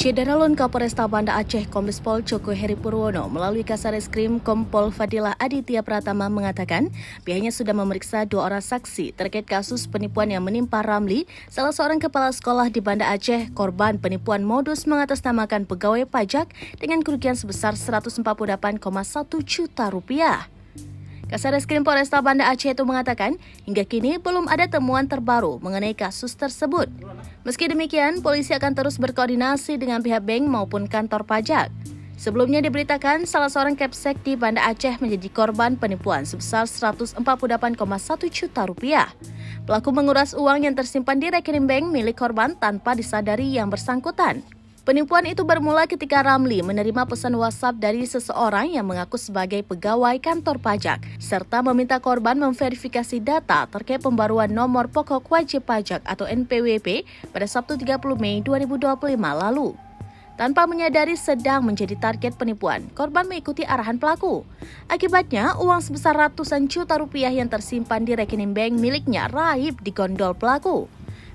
Syederalun Kapolresta Banda Aceh Kombes Pol Coko Heri Purwono melalui Kasareskrim Kompol Fadilah Aditya Pratama mengatakan pihaknya sudah memeriksa 2 orang saksi terkait kasus penipuan yang menimpa Ramli, salah seorang kepala sekolah di Banda Aceh, korban penipuan modus mengatasnamakan pegawai pajak dengan kerugian sebesar Rp148,1 juta. Kasareskrim Polresta Banda Aceh itu mengatakan hingga kini belum ada temuan terbaru mengenai kasus tersebut. Meski demikian, polisi akan terus berkoordinasi dengan pihak bank maupun kantor pajak. Sebelumnya diberitakan salah seorang Kepsek di Banda Aceh menjadi korban penipuan sebesar Rp148,1 juta. Pelaku menguras uang yang tersimpan di rekening bank milik korban tanpa disadari yang bersangkutan. Penipuan itu bermula ketika Ramli menerima pesan WhatsApp dari seseorang yang mengaku sebagai pegawai kantor pajak, serta meminta korban memverifikasi data terkait pembaruan nomor pokok wajib pajak atau NPWP pada Sabtu 30 Mei 2025 lalu. Tanpa menyadari sedang menjadi target penipuan, korban mengikuti arahan pelaku. Akibatnya, uang sebesar ratusan juta rupiah yang tersimpan di rekening bank miliknya raib di gondol pelaku.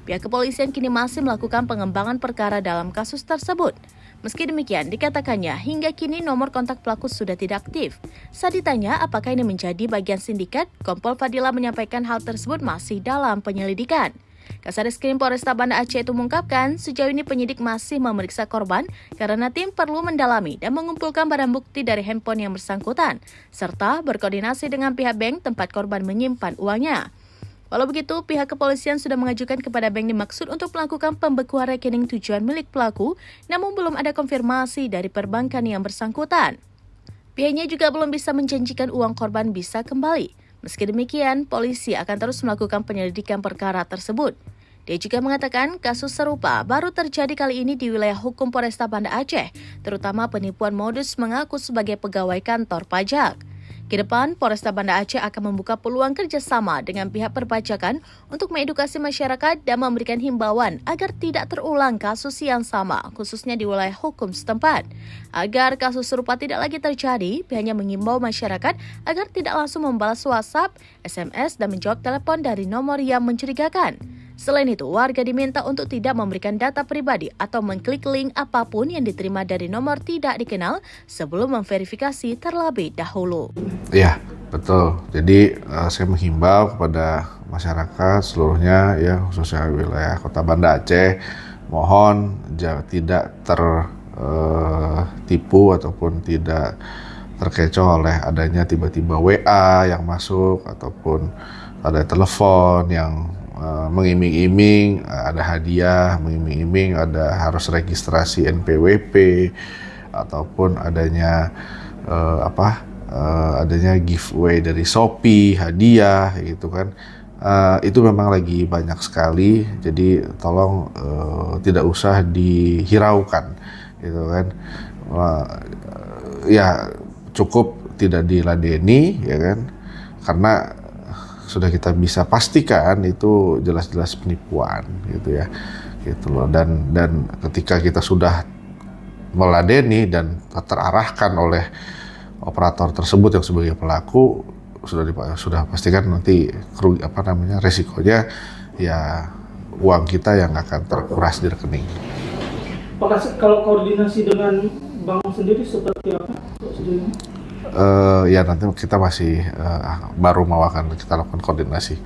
Pihak kepolisian kini masih melakukan pengembangan perkara dalam kasus tersebut. Meski demikian, dikatakannya hingga kini nomor kontak pelaku sudah tidak aktif. Saat ditanya apakah ini menjadi bagian sindikat, Kompol Fadilah menyampaikan hal tersebut masih dalam penyelidikan. Kasareskrim Polresta Banda Aceh itu mengungkapkan sejauh ini penyidik masih memeriksa korban karena tim perlu mendalami dan mengumpulkan barang bukti dari handphone yang bersangkutan, serta berkoordinasi dengan pihak bank tempat korban menyimpan uangnya. Walau begitu, pihak kepolisian sudah mengajukan kepada bank dimaksud untuk melakukan pembekuan rekening tujuan milik pelaku, namun belum ada konfirmasi dari perbankan yang bersangkutan. Pihaknya juga belum bisa menjanjikan uang korban bisa kembali. Meski demikian, polisi akan terus melakukan penyelidikan perkara tersebut. Dia juga mengatakan kasus serupa baru terjadi kali ini di wilayah hukum Polresta Banda Aceh, terutama penipuan modus mengaku sebagai pegawai kantor pajak. Ke depan, Polresta Banda Aceh akan membuka peluang kerjasama dengan pihak perpajakan untuk mengedukasi masyarakat dan memberikan himbauan agar tidak terulang kasus yang sama, khususnya di wilayah hukum setempat. Agar kasus serupa tidak lagi terjadi, pihaknya mengimbau masyarakat agar tidak langsung membalas WhatsApp, SMS, dan menjawab telepon dari nomor yang mencurigakan. Selain itu, warga diminta untuk tidak memberikan data pribadi atau mengklik link apapun yang diterima dari nomor tidak dikenal sebelum memverifikasi terlebih dahulu. Ya, betul. Jadi saya menghimbau kepada masyarakat seluruhnya, ya khususnya wilayah Kota Banda Aceh, mohon tidak tertipu ataupun tidak terkecoh oleh adanya tiba-tiba WA yang masuk ataupun ada telepon yang mengiming-iming ada hadiah, mengiming-iming ada harus registrasi NPWP ataupun adanya adanya giveaway dari Shopee, hadiah gitu kan. Itu memang lagi banyak sekali, jadi tolong tidak usah dihiraukan gitu kan. Ya cukup tidak diladeni ya kan, karena sudah kita bisa pastikan itu jelas-jelas penipuan gitu ya, gitu loh. Dan ketika kita sudah meladeni dan terarahkan oleh operator tersebut yang sebagai pelaku, sudah pastikan nanti resikonya ya uang kita yang akan terkuras di rekening. Pak, kalau koordinasi dengan bank sendiri seperti apa? Ya nanti kita masih baru mau akan kita lakukan koordinasi.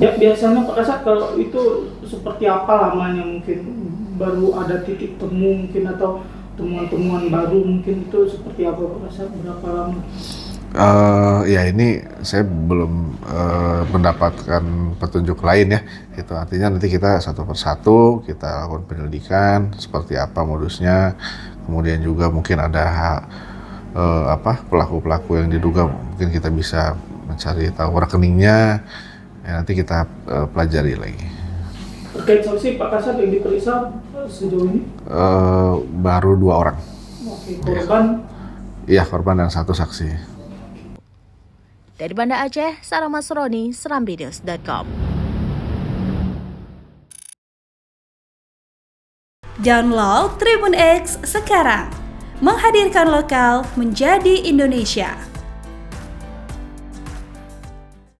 Ya biasanya Pak Kasat kalau itu seperti apa lamanya, mungkin baru ada titik temu mungkin atau temuan-temuan baru mungkin itu seperti apa Pak Kasat, berapa lama? Ya ini saya belum mendapatkan petunjuk lain ya. Itu artinya nanti kita satu persatu kita lakukan penyelidikan seperti apa modusnya, kemudian juga mungkin ada pelaku-pelaku yang diduga mungkin kita bisa mencari tahu rekeningnya, ya nanti kita pelajari lagi. Terkait saksi Pak Kasat yang diperiksa sejauh ini? Baru 2 orang. Oke, korban? Iya, korban dan 1 saksi. Dari Banda Aceh, Sarah Masroni, serambinews.com. Download Tribun X sekarang, menghadirkan lokal menjadi Indonesia.